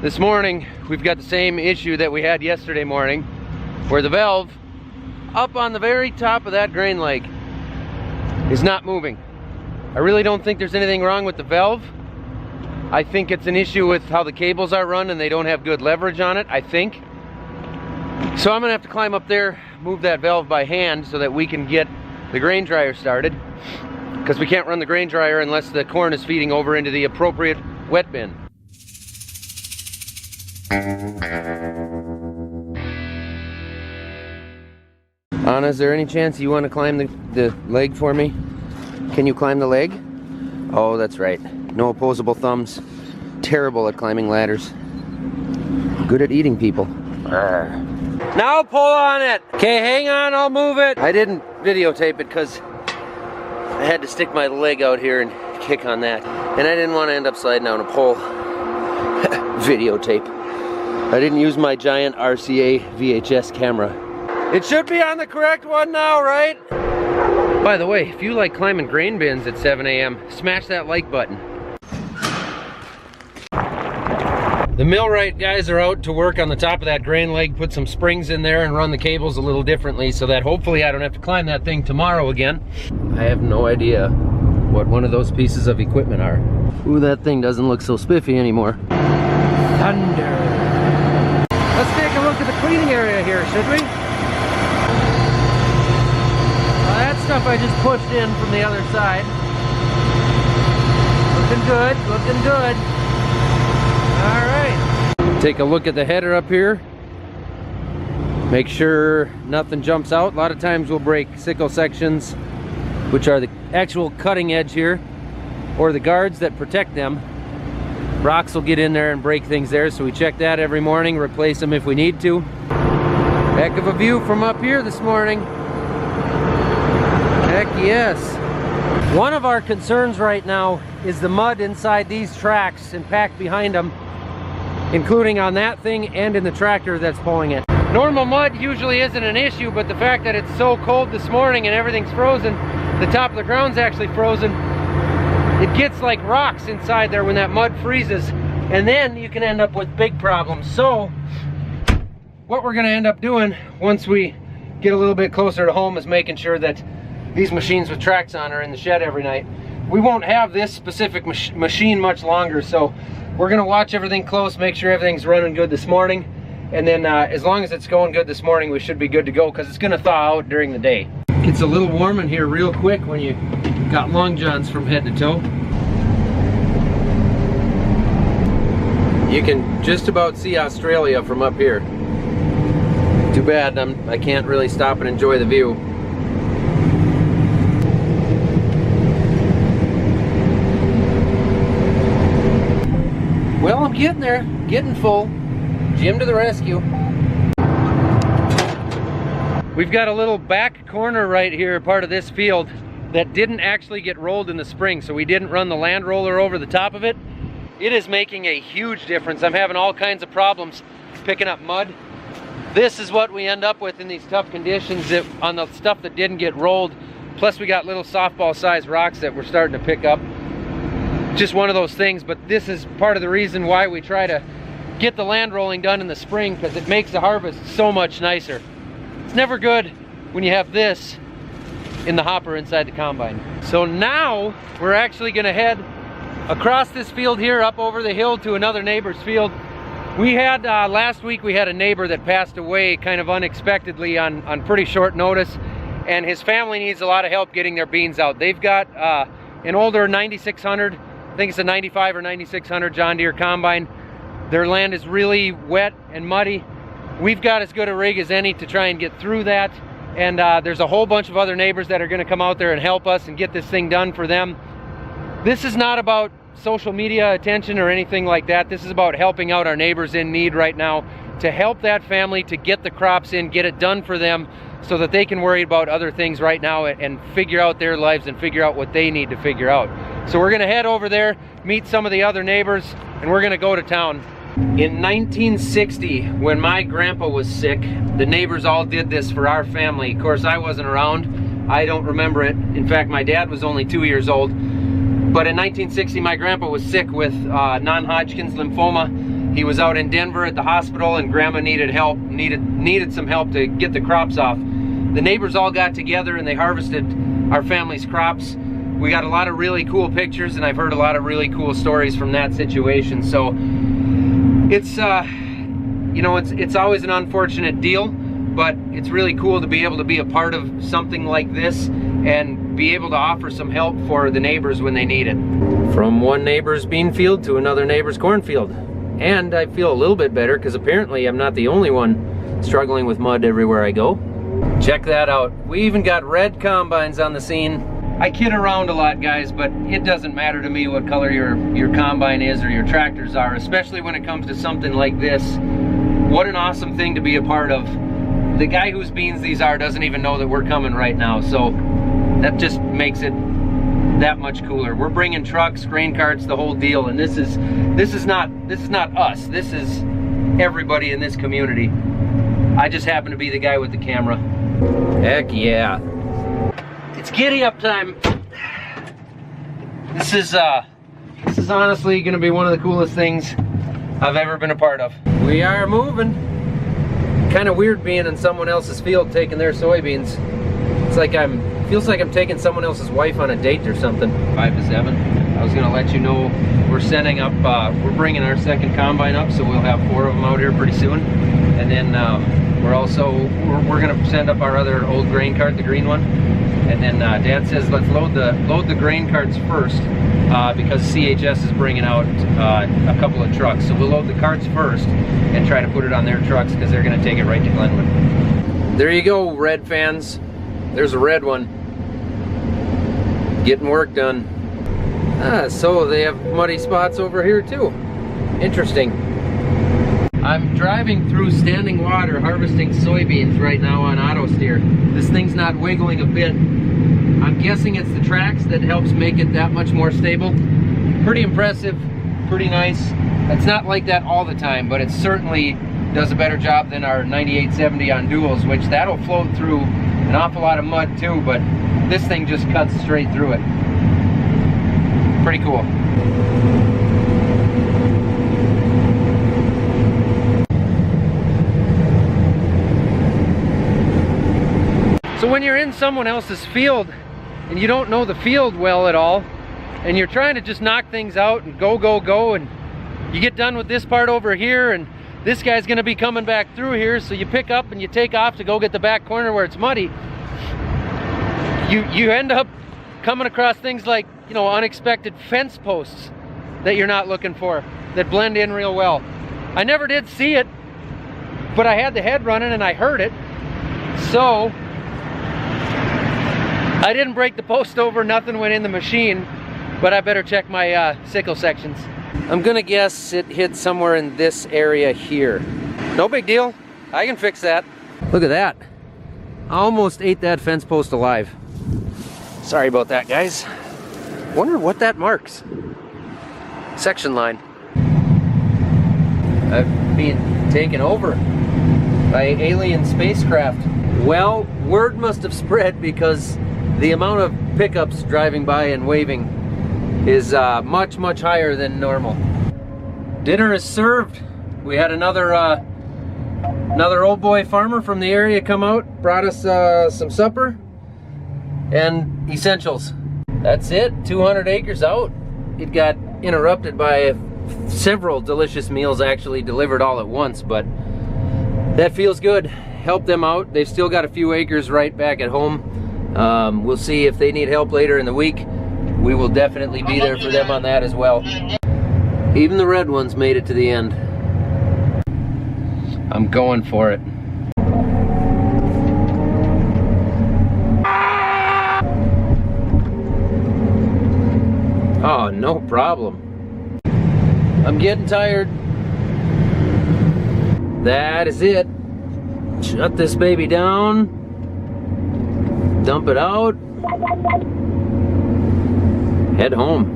This morning, we've got the same issue that we had yesterday morning, where the valve up on the very top of that grain leg is not moving. I really don't think there's anything wrong with the valve. I think it's an issue with how the cables are run and they don't have good leverage on it, I think. So I'm gonna have to climb up there, move that valve by hand so that we can get the grain dryer started, because we can't run the grain dryer unless the corn is feeding over into the appropriate wet bin. Anna, is there any chance you want to climb the leg for me? Can you climb the leg? Oh, that's right. No opposable thumbs. Terrible at climbing ladders. Good at eating people. Arrgh. Now pull on it! Okay, hang on, I'll move it! I didn't videotape it because I had to stick my leg out here and kick on that. And I didn't want to end up sliding down a pole. Videotape. I didn't use my giant RCA VHS camera. It should be on the correct one now, right? By the way, if you like climbing grain bins at 7 a.m., smash that like button. The millwright guys are out to work on the top of that grain leg, put some springs in there and run the cables a little differently so that hopefully I don't have to climb that thing tomorrow again. I have no idea what one of those pieces of equipment are. Ooh, that thing doesn't look so spiffy anymore. Thunder. Let's take a look at the cleaning area here, should we? Well, that stuff I just pushed in from the other side. Looking good, looking good. All right. Take a look at the header up here. Make sure nothing jumps out. A lot of times we'll break sickle sections, which are the actual cutting edge here, or the guards that protect them. Rocks will get in there and break things there, so we check that every morning, replace them if we need to. Heck of a view from up here this morning. Heck yes. One of our concerns right now is the mud inside these tracks and packed behind them, including on that thing and in the tractor that's pulling it. Normal mud usually isn't an issue, but the fact that it's so cold this morning and everything's frozen, the top of the ground's actually frozen, it gets like rocks inside there when that mud freezes, and then you can end up with big problems. So what we're gonna end up doing once we get a little bit closer to home is making sure that these machines with tracks on are in the shed every night. We won't have this specific machine much longer, so we're gonna watch everything close, make sure everything's running good this morning, and then as long as it's going good this morning, we should be good to go, because it's gonna thaw out during the day. It's a little warm in here real quick when you got long johns from head to toe. You can just about see Australia from up here. Too bad I can't really stop and enjoy the view. Well, I'm getting there, getting full. Jim to the rescue. We've got a little back corner right here, part of this field, that didn't actually get rolled in the spring, so we didn't run the land roller over the top of it. It is making a huge difference. I'm having all kinds of problems picking up mud. This is what we end up with in these tough conditions on the stuff that didn't get rolled. Plus we got little softball sized rocks that we're starting to pick up. Just one of those things, but this is part of the reason why we try to get the land rolling done in the spring, because it makes the harvest so much nicer. It's never good when you have this in the hopper inside the combine. So now we're actually gonna head across this field here, up over the hill to another neighbor's field. We had, last week we had a neighbor that passed away kind of unexpectedly on pretty short notice, and his family needs a lot of help getting their beans out. They've got an older 9600, I think it's a 95 or 9600 John Deere combine. Their land is really wet and muddy. We've got as good a rig as any to try and get through that, and there's a whole bunch of other neighbors that are gonna come out there and help us and get this thing done for them. This is not about social media attention or anything like that. This is about helping out our neighbors in need right now, to help that family to get the crops in, get it done for them, so that they can worry about other things right now and figure out their lives and figure out what they need to figure out. So we're gonna head over there, meet some of the other neighbors, and we're gonna go to town. In 1960, when my grandpa was sick, the neighbors all did this for our family. Of course, I wasn't around. I don't remember it. In fact, my dad was only 2 years old. But in 1960, my grandpa was sick with non-Hodgkin's lymphoma, He was out in Denver at the hospital, and Grandma needed help, needed some help to get the crops off. The neighbors all got together and they harvested our family's crops. We got a lot of really cool pictures, and I've heard a lot of really cool stories from that situation. So it's you know, it's always an unfortunate deal, but it's really cool to be able to be a part of something like this and be able to offer some help for the neighbors when they need it. From one neighbor's bean field to another neighbor's cornfield. And I feel a little bit better because apparently I'm not the only one struggling with mud everywhere I go. Check that out. We even got red combines on the scene. I kid around a lot, guys, but it doesn't matter to me what color your combine is or your tractors are, especially when it comes to something like this. What an awesome thing to be a part of. The guy whose beans these are doesn't even know that we're coming right now, so that just makes it that much cooler. We're bringing trucks, grain carts, the whole deal, and this is not us. This is everybody in this community. I just happen to be the guy with the camera. Heck yeah. It's giddy up time. This is honestly gonna be one of the coolest things I've ever been a part of. We are moving. Kind of weird being in someone else's field taking their soybeans. It's like feels like I'm taking someone else's wife on a date or something. 5 to 7. I was gonna let you know we're setting up, we're bringing our second combine up, so we'll have 4 of them out here pretty soon. And then we're gonna send up our other old grain cart, the green one. And then Dad says let's load the grain carts first because CHS is bringing out a couple of trucks. So we'll load the carts first and try to put it on their trucks because they're gonna take it right to Glenwood. There you go, red fans. There's a red one. Getting work done. So they have muddy spots over here too. Interesting. I'm driving through standing water harvesting soybeans right now on auto steer. This thing's not wiggling a bit. I'm guessing it's the tracks that helps make it that much more stable. Pretty impressive, pretty nice. It's not like that all the time, but it certainly does a better job than our 9870 on duals, which that'll float through an awful lot of mud too, but this thing just cuts straight through it. Pretty cool. So when you're in someone else's field and you don't know the field well at all, and you're trying to just knock things out and go, and you get done with this part over here, and this guy's gonna be coming back through here, so you pick up and you take off to go get the back corner where it's muddy. You end up coming across things like, you know, unexpected fence posts that you're not looking for, that blend in real well. I never did see it, but I had the head running and I heard it, so I didn't break the post over, nothing went in the machine, but I better check my sickle sections. I'm gonna guess it hit somewhere in this area here. No big deal, I can fix that. Look at that. I almost ate that fence post alive. Sorry about that, guys. Wonder what that marks. Section line. I've been taken over by alien spacecraft. Well, word must have spread because the amount of pickups driving by and waving is much higher than normal. Dinner is served. We had another old boy farmer from the area come out, brought us some supper and essentials. That's it, 200 acres out. It got interrupted by several delicious meals actually delivered all at once, but that feels good. Help them out. They've still got a few acres right back at home. We'll see if they need help later in the week. We will definitely be there for them on that as well. Even the red ones made it to the end. I'm going for it. Oh, no problem. I'm getting tired. That is it. Shut this baby down. Dump it out. Head home.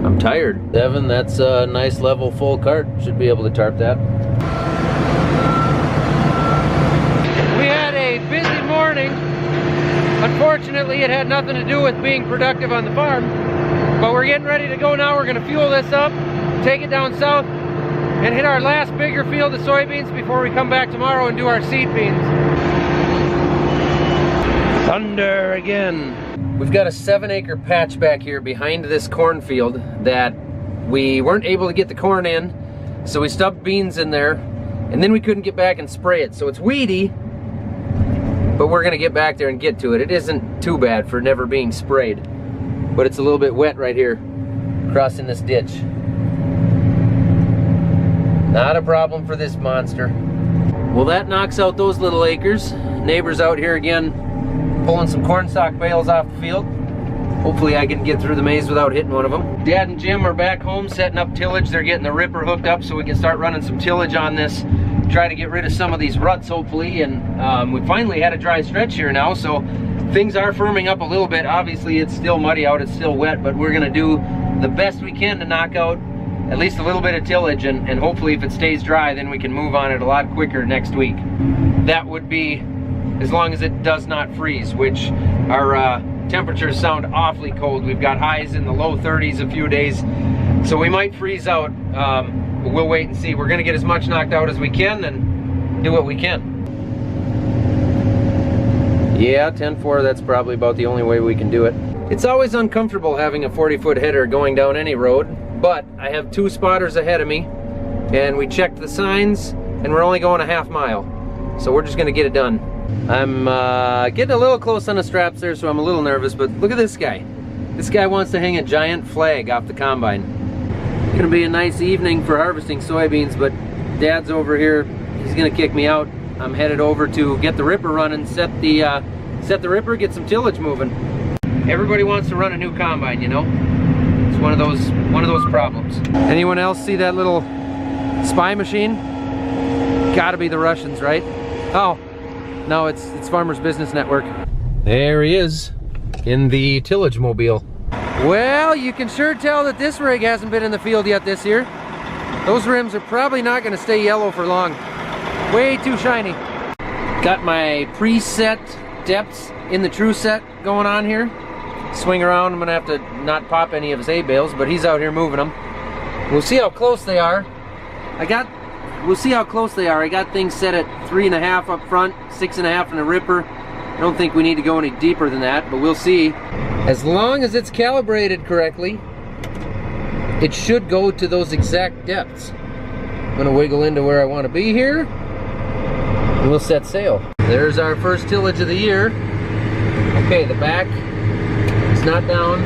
I'm tired. Devin, that's a nice level full cart. Should be able to tarp that. We had a busy morning. Unfortunately, it had nothing to do with being productive on the farm. But we're getting ready to go now. We're gonna fuel this up, take it down south, and hit our last bigger field of soybeans before we come back tomorrow and do our seed beans. Thunder again. We've got a 7-acre patch back here behind this cornfield that we weren't able to get the corn in, so we stubbed beans in there, and then we couldn't get back and spray it. So it's weedy, but we're gonna get back there and get to it. It isn't too bad for never being sprayed, but it's a little bit wet right here, crossing this ditch. Not a problem for this monster. Well, that knocks out those little acres. Neighbors out here again, pulling some corn stalk bales off the field. Hopefully I can get through the maze without hitting one of them. Dad and Jim are back home setting up tillage. They're getting the ripper hooked up so we can start running some tillage on this. Try to get rid of some of these ruts, hopefully. And we finally had a dry stretch here now, so things are firming up a little bit. Obviously it's still muddy out, it's still wet, but we're gonna do the best we can to knock out at least a little bit of tillage, and hopefully if it stays dry, then we can move on it a lot quicker next week. That would be as long as it does not freeze, which our temperatures sound awfully cold. We've got highs in the low 30s a few days, so we might freeze out. But we'll wait and see. We're gonna get as much knocked out as we can and do what we can. Yeah, 10-4, that's probably about the only way we can do it. It's always uncomfortable having a 40-foot header going down any road, but I have 2 spotters ahead of me, and we checked the signs, and we're only going a half mile. So we're just gonna get it done. I'm getting a little close on the straps there, so I'm a little nervous, but look at this guy. This guy wants to hang a giant flag off the combine. It's gonna be a nice evening for harvesting soybeans, but Dad's over here, he's gonna kick me out. I'm headed over to get the ripper running, set the ripper, get some tillage moving. Everybody wants to run a new combine, you know? It's one of those problems. Anyone else see that little spy machine? Gotta be the Russians, right? Oh, no, it's Farmers Business Network. There he is, in the tillage mobile. Well, you can sure tell that this rig hasn't been in the field yet this year. Those rims are probably not gonna stay yellow for long. Way too shiny. Got my preset depths in the true set going on here. Swing around, I'm gonna have to not pop any of his hay bales, but he's out here moving them. We'll see how close they are. We'll see how close they are. I got things set at 3.5 up front, 6.5 in the ripper. I don't think we need to go any deeper than that, but we'll see. As long as it's calibrated correctly, it should go to those exact depths. I'm gonna wiggle into where I want to be here, and we'll set sail. There's our first tillage of the year. Okay, the back is not down.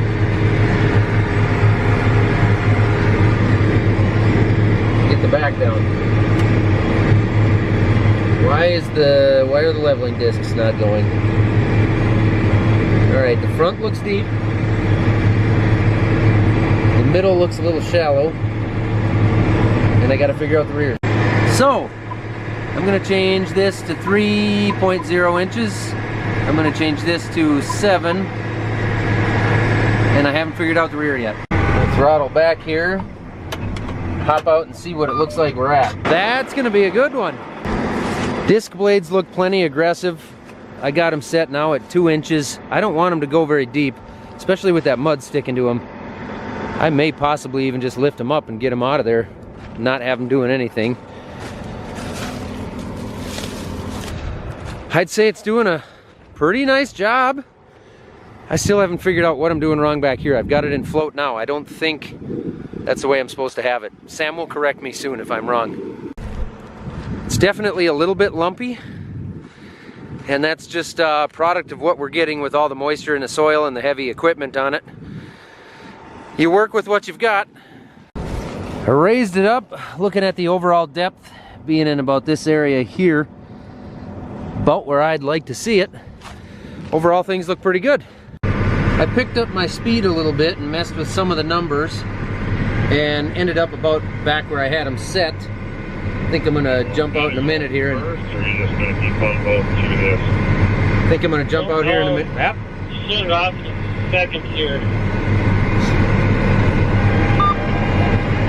Get the back down. Why are the leveling discs not going? Alright, the front looks deep. The middle looks a little shallow. And I gotta figure out the rear. So, I'm gonna change this to 3.0 inches. I'm gonna change this to 7. And I haven't figured out the rear yet. We'll throttle back here, hop out and see what it looks like we're at. That's gonna be a good one. Disc blades look plenty aggressive. I got them set now at 2 inches. I don't want them to go very deep, especially with that mud sticking to them. I may possibly even just lift them up and get them out of there, not have them doing anything. I'd say it's doing a pretty nice job. I still haven't figured out what I'm doing wrong back here. I've got it in float now. I don't think that's the way I'm supposed to have it. Sam will correct me soon if I'm wrong. It's definitely a little bit lumpy, and that's just a product of what we're getting with all the moisture in the soil and the heavy equipment on it. You work with what you've got. I raised it up, looking at the overall depth being in about this area here, about where I'd like to see it. Overall, things look pretty good. I picked up my speed a little bit and messed with some of the numbers and ended up about back where I had them set. I think I'm gonna jump out in a minute here. And you're just gonna keep on going through this? I think I'm gonna jump out here in a minute. Yep. Shut off seconds here.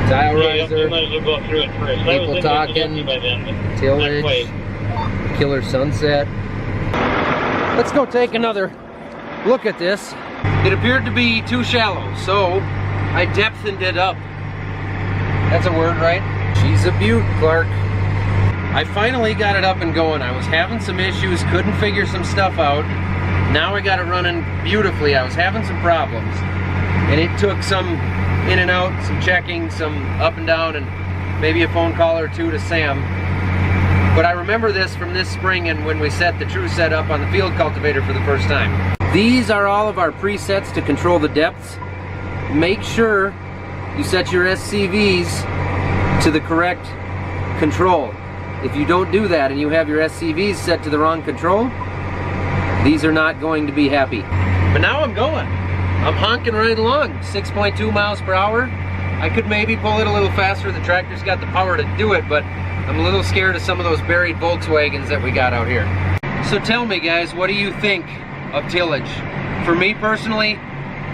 Dial riser. You might as well go through it first. People talking. Tillage. Killer sunset. Let's go take another look at this. It appeared to be too shallow, so I depthened it up. That's a word, right? She's a beaut, Clark. I finally got it up and going. I was having some issues, couldn't figure some stuff out. Now I got it running beautifully. I was having some problems, and it took some in and out, some checking, some up and down, and maybe a phone call or two to Sam. But I remember this from this spring and when we set the true set up on the field cultivator for the first time. These are all of our presets to control the depths. Make sure you set your SCVs to the correct control. If you don't do that and you have your SCVs set to the wrong control, these are not going to be happy. But now I'm going. I'm honking right along, 6.2 miles per hour. I could maybe pull it a little faster. The tractor's got the power to do it, but I'm a little scared of some of those buried Volkswagens that we got out here. So tell me, guys, what do you think of tillage? For me personally,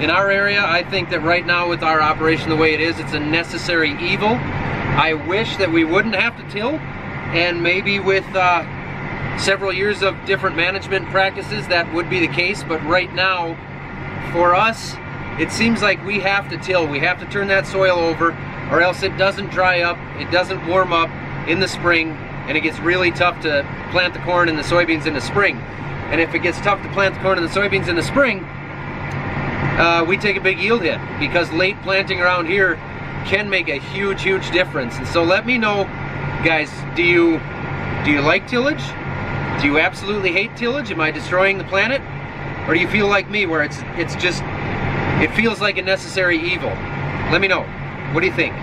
in our area, I think that right now with our operation the way it is, it's a necessary evil. I wish that we wouldn't have to till, and maybe with several years of different management practices that would be the case, but right now for us it seems like we have to till. We have to turn that soil over, or else it doesn't dry up, it doesn't warm up in the spring, and it gets really tough to plant the corn and the soybeans in the spring. And if it gets tough to plant the corn and the soybeans in the spring, we take a big yield hit, because late planting around here can make a huge difference. And so let me know, guys, do you like tillage? Do you absolutely hate tillage? Am I destroying the planet? Or do you feel like me, where it's just, it feels like a necessary evil? Let me know. What do you think?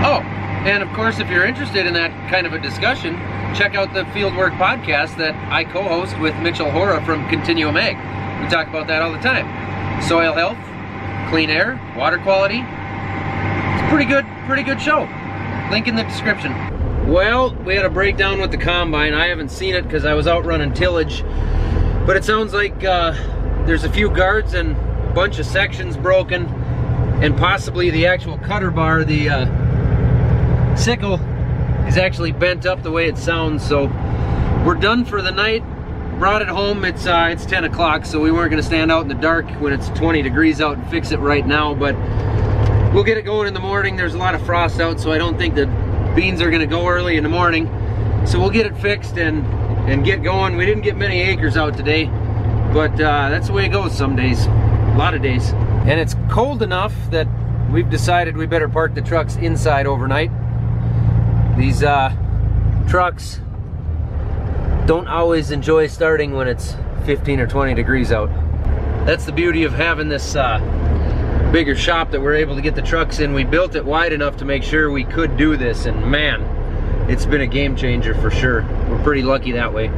Oh, and of course, if you're interested in that kind of a discussion, check out the Fieldwork podcast that I co-host with Mitchell Hora from Continuum Ag. We talk about that all the time. Soil health, clean air, water quality. It's a pretty good show. Link in the description. Well, we had a breakdown with the combine. I haven't seen it because I was out running tillage, but it sounds like there's a few guards and a bunch of sections broken, and possibly the actual cutter bar, the sickle, is actually bent up the way it sounds. So we're done for the night. Brought it home. It's 10 o'clock, so we weren't going to stand out in the dark when it's 20 degrees out and fix it right now, but we'll get it going in the morning. There's a lot of frost out, so I don't think the beans are going to go early in the morning. So we'll get it fixed and get going. We didn't get many acres out today, but that's the way it goes some days, a lot of days. And it's cold enough that we've decided we better park the trucks inside overnight. These trucks don't always enjoy starting when it's 15 or 20 degrees out. That's the beauty of having this bigger shop, that we're able to get the trucks in. We built it wide enough to make sure we could do this, and man, it's been a game changer for sure. We're pretty lucky that way.